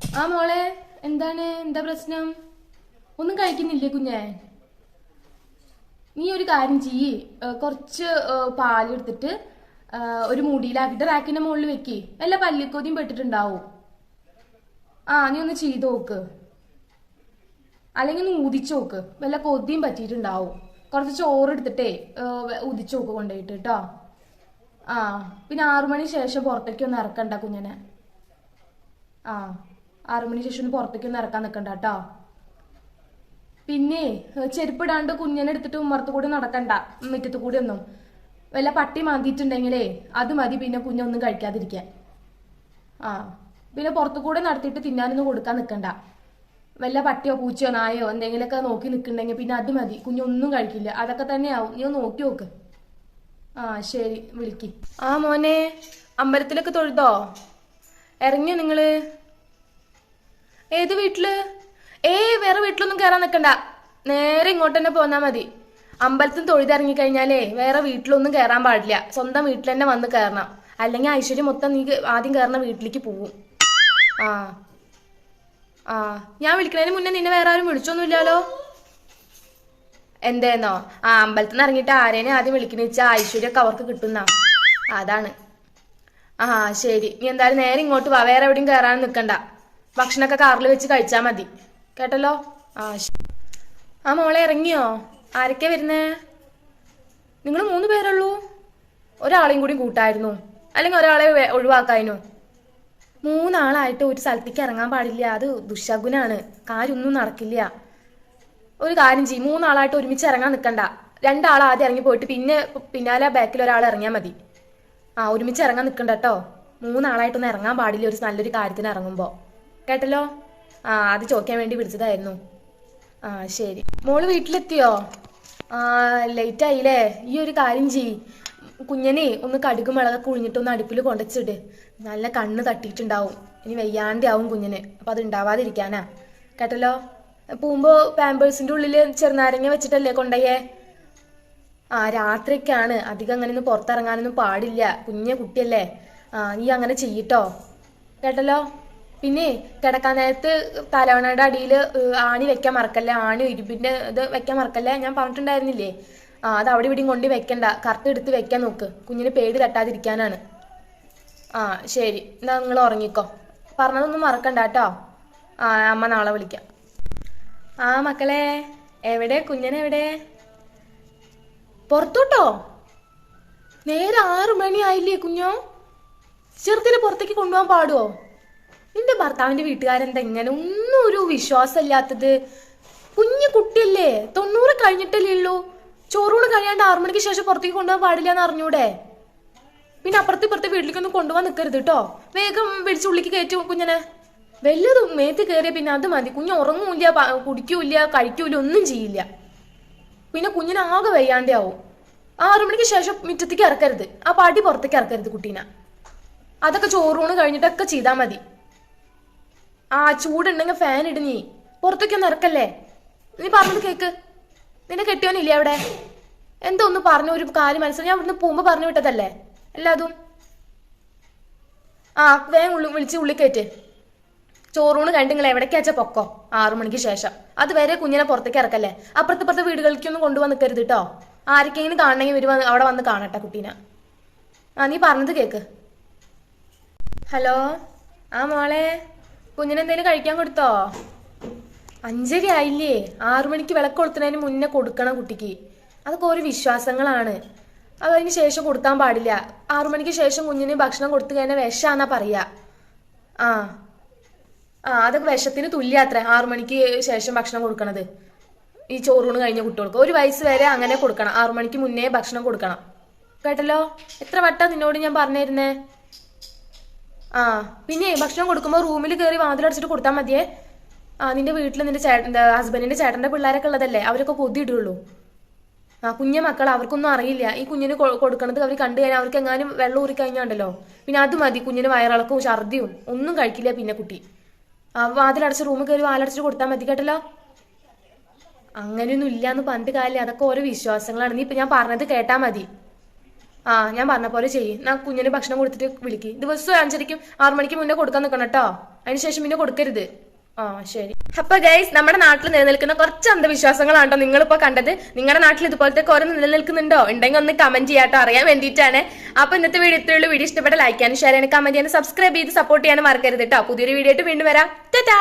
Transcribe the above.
ആ മോളെ, എന്താ പ്രശ്നം? ഒന്നും കഴിക്കുന്നില്ലേ കുഞ്ഞെ? നീ ഒരു കാര്യം ചെയ്യ്, കുറച്ച് പാലെടുത്തിട്ട് ഒരു മുടിയിലാക്കിട്ട് റാക്കിന്റെ മുകളിൽ വെക്ക്. വല്ല പല്ലിക്കൊതിയും പെട്ടിട്ടുണ്ടാവും. നീ ഒന്ന് ചെയ്ത് നോക്ക്. അല്ലെങ്കിൽ ഒന്ന് ഊതിച്ചു നോക്ക്, വല്ല കൊതിയും പറ്റിയിട്ടുണ്ടാവും. കുറച്ച് ചോറ് എടുത്തിട്ടേ ഉദിച്ചു നോക്ക് കൊണ്ടുപോയിട്ട് കേട്ടോ. ആ പിന്നെ 6 മണി ശേഷം പുറത്തേക്ക് ഒന്ന് ഇറക്കണ്ട കുഞ്ഞനെ. ആ 6 മണി ശേഷം ഒന്ന് പുറത്തേക്ക് ഒന്ന് ഇറക്കാൻ നിൽക്കണ്ട കേട്ടോ. പിന്നെ ചെരുപ്പിടാണ്ട് കുഞ്ഞനെ എടുത്തിട്ട് ഉമ്മറത്ത് കൂടി നടക്കണ്ട, മുറ്റത്ത് കൂടി ഒന്നും. വല്ല പട്ടി മാന്തിയിട്ടുണ്ടെങ്കിലേ അത് മതി, പിന്നെ കുഞ്ഞൊന്നും കഴിക്കാതിരിക്കാൻ. ആ പിന്നെ പുറത്തു കൂടെ നടത്തിയിട്ട് തിന്നാനൊന്നും കൊടുക്കാൻ നിൽക്കണ്ട. വല്ല പട്ടിയോ പൂച്ചയോ നായോ എന്തെങ്കിലുമൊക്കെ നോക്കി നിൽക്കുന്നുണ്ടെങ്കിൽ പിന്നെ അത് മതി, കുഞ്ഞൊന്നും കഴിക്കില്ല. അതൊക്കെ തന്നെയാവും, നീ ഒന്ന് നോക്കി നോക്ക്. ശരി, വിളിക്ക്. മോനെ, അമ്പലത്തിലൊക്കെ തൊഴുതോ? ഇറങ്ങിയോ നിങ്ങള്? ഏത് വീട്ടില്? വേറെ വീട്ടിലൊന്നും കയറാൻ നിൽക്കണ്ട, നേരെ ഇങ്ങോട്ട് തന്നെ പോന്നാ മതി. അമ്പലത്തിൽ തൊഴുതിറങ്ങി കഴിഞ്ഞാലേ വേറെ വീട്ടിലൊന്നും കയറാൻ പാടില്ല, സ്വന്തം വീട്ടിൽ തന്നെ വന്ന് കയറണം. അല്ലെങ്കിൽ ഐശ്വര്യം മൊത്തം നീ ആദ്യം കയറുന്ന വീട്ടിലേക്ക് പോവും. ആ ആ ഞാൻ വിളിക്കുന്നതിന് മുന്നേ നിന്നെ വേറെ ആരും വിളിച്ചൊന്നുമില്ലല്ലോ. എന്തേന്നോ? അമ്പലത്തിൽ നിന്ന് ഇറങ്ങിയിട്ട് ആരേനെ ആദ്യം വിളിക്കുന്ന വെച്ചാൽ ഐശ്വര്യമൊക്കെ അവർക്ക് കിട്ടുന്ന, അതാണ്. ശരി, നീ എന്തായാലും നേരെ ഇങ്ങോട്ട് വാ, വേറെ എവിടെയും കയറാൻ നിൽക്കണ്ട. ഭക്ഷണമൊക്കെ കാറിൽ വെച്ച് കഴിച്ചാൽ മതി, കേട്ടല്ലോ. മോളെ, ഇറങ്ങിയോ? ആരൊക്കെ വരുന്നേ? നിങ്ങൾ 3 പേരുള്ളൂ? ഒരാളെയും കൂടി കൂട്ടായിരുന്നു, അല്ലെങ്കിൽ ഒരാളെ ഒഴിവാക്കായിരുന്നു. 3 ആളായിട്ട് ഒരു സ്ഥലത്തേക്ക് ഇറങ്ങാൻ പാടില്ല, അത് ദുശകുനാണ്, കാര്യമൊന്നും നടക്കില്ല. ഒരു കാര്യം ചെയ്യും, 3 ആളായിട്ട് ഒരുമിച്ച് ഇറങ്ങാൻ നിൽക്കണ്ട. 2 ആൾ ആദ്യം ഇറങ്ങി പോയിട്ട് പിന്നെ പിന്നാലെ ബാക്കിൽ ഒരാൾ ഇറങ്ങിയാൽ മതി. ഒരുമിച്ച് ഇറങ്ങാൻ നിൽക്കണ്ട കേട്ടോ. 3 ആളായിട്ടൊന്നും ഇറങ്ങാൻ പാടില്ല ഒരു നല്ലൊരു കാര്യത്തിന് ഇറങ്ങുമ്പോൾ, കേട്ടല്ലോ. അത് ചോദിക്കാൻ വേണ്ടി വിളിച്ചതായിരുന്നു. ശരി. മോള് വീട്ടിലെത്തിയോ? ലേറ്റ് ആയില്ലേ? ഈ ഒരു കാര്യം ചെയ്യ്, കുഞ്ഞനെ ഒന്ന് കടുക് മുളകൊക്കെ കുഴിഞ്ഞിട്ടൊന്ന് അടുപ്പിൽ കൊണ്ടുവച്ചിട്ട്. നല്ല കണ്ണ് തട്ടിയിട്ടുണ്ടാവും, ഇനി വയ്യാണ്ട് ആവും കുഞ്ഞിന്, അപ്പം അത് ഉണ്ടാവാതിരിക്കാനാ, കേട്ടല്ലോ. പോകുമ്പോൾ പാമ്പേഴ്സിൻ്റെ ഉള്ളിൽ ചെറുനാരങ്ങ വെച്ചിട്ടല്ലേ കൊണ്ടയേ? രാത്രിയൊക്കെയാണ്, അധികം അങ്ങനെ ഒന്നും പുറത്തിറങ്ങാനൊന്നും പാടില്ല, കുട്ടിയല്ലേ. നീ അങ്ങനെ ചെയ്യട്ടോ, കേട്ടല്ലോ. പിന്നെ കിടക്കാൻ നേരത്ത് തലവണയുടെ അടിയിൽ ആണി വെക്കാൻ മറക്കല്ലേ, ആണി ഇരുമ്പിൻ്റെ ഇത് വെക്കാൻ മറക്കല്ലേ, ഞാൻ പറഞ്ഞിട്ടുണ്ടായിരുന്നില്ലേ? അത് അവിടെ ഇവിടെയും കൊണ്ട് വെക്കണ്ട, കറക്റ്റ് എടുത്ത് വെക്കാൻ നോക്ക്, കുഞ്ഞിന് പേടി തട്ടാതിരിക്കാനാണ്. ശരി, എന്നാ നിങ്ങൾ ഉറങ്ങിക്കോ, പറഞ്ഞതൊന്നും മറക്കണ്ട കേട്ടോ. അമ്മ നാളെ വിളിക്കാം. മക്കളെ, എവിടെ കുഞ്ഞനെവിടെ? പുറത്തോട്ടോ? നേരെ 6 മണി ആയില്ലേ കുഞ്ഞോ? ചെറുതിനെ പുറത്തേക്ക് കൊണ്ടുപോകാൻ പാടുവോ? നിന്റെ ഭർത്താവിന്റെ വീട്ടുകാരെന്താ ഇങ്ങനെ ഒന്നും ഒരു വിശ്വാസമില്ലാത്തത്? കുഞ്ഞു കുട്ടിയല്ലേ, 90 കഴിഞ്ഞിട്ടല്ലേ ഉള്ളൂ. ചോറൂണ് കഴിയാണ്ട് 6 മണിക്ക് ശേഷം പുറത്തേക്ക് കൊണ്ടുപോകാൻ പാടില്ല എന്ന് അറിഞ്ഞൂടെ? പിന്നെ അപ്പുറത്തെ വീട്ടിലേക്കൊന്നും കൊണ്ടുപോകാൻ നിൽക്കരുത് കേട്ടോ. വേഗം പിടിച്ചുള്ളിക്ക് കയറ്റും കുഞ്ഞനെ. വല്ലതും മേത്ത് കയറിയ പിന്നെ അത് മതി, കുഞ്ഞ് ഉറങ്ങൂല്ല, കുടിക്കൂല, കഴിക്കൂല, ഒന്നും ചെയ്യില്ല. പിന്നെ കുഞ്ഞിന് ആകെ വയ്യാണ്ടേ ആവും. 6 മണിക്ക് ശേഷം മുറ്റത്തേക്ക് ഇറക്കരുത്, പാട്ടി പുറത്തേക്ക് ഇറക്കരുത് കുട്ടീനെ. അതൊക്കെ ചോറൂണ് കഴിഞ്ഞിട്ടൊക്കെ ചെയ്താൽ മതി. ചൂടുണ്ടെങ്കിൽ ഫാൻ ഇട്, നീ പുറത്തേക്കൊന്നും ഇറക്കല്ലേ. നീ പറഞ്ഞത് കേക്ക്, നിന്നെ കെട്ടിയോനില്ലേ അവിടെ? എന്തോ ഒന്ന് പറഞ്ഞു, ഒരു കാര്യം മനസ്സിലായി. ഞാൻ ഇവിടുന്ന് പോകുമ്പോ പറഞ്ഞു വിട്ടതല്ലേ എല്ലാതും. വേഗം വിളിച്ച് ഉള്ളിക്കയറ്റ്. ചോറൂണ് കഴിഞ്ഞ് നിങ്ങൾ എവിടേക്കാച്ചാ പൊക്കോ, 6 മണിക്ക് ശേഷം. അതുവരെ കുഞ്ഞിനെ പുറത്തേക്ക് ഇറക്കല്ലേ. അപ്പുറത്തെ വീടുകളിലേക്കൊന്നും കൊണ്ടുപോകാൻ നിൽക്കരുത് കേട്ടോ. ആർക്കെങ്കിലും കാണണമെങ്കിൽ വരും, അവിടെ വന്ന് കാണട്ടെ കുട്ടീനെ. നീ പറഞ്ഞത് കേക്ക്. ഹലോ, മോളെ, കുഞ്ഞിനെന്തേലും കഴിക്കാൻ കൊടുത്തോ? 5:30 ആയില്ലേ? 6 മണിക്ക് വിളക്ക് കൊളുത്തുന്നതിന് മുന്നേ കൊടുക്കണം കുട്ടിക്ക്. അതൊക്കെ ഓരോ വിശ്വാസങ്ങളാണ്, അതിന് ശേഷം കൊടുക്കാൻ പാടില്ല. 6 മണിക്ക് ശേഷം കുഞ്ഞിന് ഭക്ഷണം കൊടുത്തു കഴിഞ്ഞാൽ വിഷാന്നാ പറയാ. അതൊക്കെ വിഷത്തിന് തുല്യാത്ര 6 മണിക്ക് ശേഷം ഭക്ഷണം കൊടുക്കണത്. ഈ ചോറൂണ് കഴിഞ്ഞ കുട്ടികൾക്ക് 1 വയസ്സ് വരെ അങ്ങനെ കൊടുക്കണം, 6 മണിക്ക് മുന്നേ ഭക്ഷണം കൊടുക്കണം, കേട്ടല്ലോ. എത്ര വട്ടാ നിന്നോട് ഞാൻ പറഞ്ഞിരുന്നേ? പിന്നെ ഭക്ഷണം കൊടുക്കുമ്പോൾ റൂമിൽ കയറി വാതിലടച്ചിട്ട് കൊടുത്താൽ മതിയേ. നിന്റെ വീട്ടിൽ നിന്റെ ഹസ്ബൻഡിന്റെ ചേട്ടന്റെ പിള്ളേരൊക്കെ ഉള്ളതല്ലേ, അവരൊക്കെ കൊതിയിടുള്ളൂ. കുഞ്ഞ മക്കൾ, അവർക്കൊന്നും അറിയില്ല. ഈ കുഞ്ഞിന് കൊടുക്കണത് അവർ കണ്ടു കഴിഞ്ഞാൽ അവർക്ക് എങ്ങാനും വെള്ളം ഊറി കഴിഞ്ഞാണ്ടല്ലോ, പിന്നെ അത് മതി, കുഞ്ഞിന് വയറിളക്കവും ഛർദിയും ഒന്നും കഴിക്കില്ല പിന്നെ കുട്ടി. വാതിലടച്ച് റൂമിൽ കയറി വാതിലടച്ചിട്ട് കൊടുത്താൽ മതി, കേട്ടല്ലോ. അങ്ങനെയൊന്നും ഇല്ലാന്ന് പറഞ്ഞിട്ട് കാര്യമില്ല, അതൊക്കെ ഓരോ വിശ്വാസങ്ങളാണ്. നീ ഇപ്പൊ ഞാൻ പറഞ്ഞത് കേട്ടാ മതി. ആ ഞാൻ പറഞ്ഞ പോലെ ചെയ്യ്. ഞാൻ കുഞ്ഞിന് ഭക്ഷണം കൊടുത്തിട്ട് വിളിക്ക്. ദിവസവും 5:30ക്കും 6 മണിക്ക് മുന്നേ കൊടുക്കാൻ നിൽക്കണം കേട്ടോ. അതിനുശേഷം പിന്നെ കൊടുക്കരുത്. ആ ശരി. അപ്പൊ ഗൈസ്, നമ്മുടെ നാട്ടിൽ നിലനിൽക്കുന്ന കുറച്ച് അന്ധവിശ്വാസങ്ങളാണോ നിങ്ങളിപ്പോ കണ്ടത്. നിങ്ങളുടെ നാട്ടിൽ ഇതുപോലത്തെ കുറെ നിലനിൽക്കുന്നുണ്ടോ? ഉണ്ടെങ്കിൽ ഒന്ന് കമന്റ് ചെയ്യാട്ടോ, അറിയാൻ വേണ്ടിയിട്ടാണ്. അപ്പൊ ഇന്നത്തെ വീഡിയോ ഇത്രയുള്ള വീഡിയോ ഇഷ്ടപ്പെട്ട ലൈക്ക് ചെയ്യാനും ഷെയർ ചെയ്യാനും കമന്റ് ചെയ്യാനും സബ്സ്ക്രൈബ് ചെയ്ത് സപ്പോർട്ട് ചെയ്യാനും മറക്കരുത് കേട്ടോ. പുതിയൊരു വീഡിയോ ആയിട്ട് വീണ്ടും വരാം. ടാറ്റാ.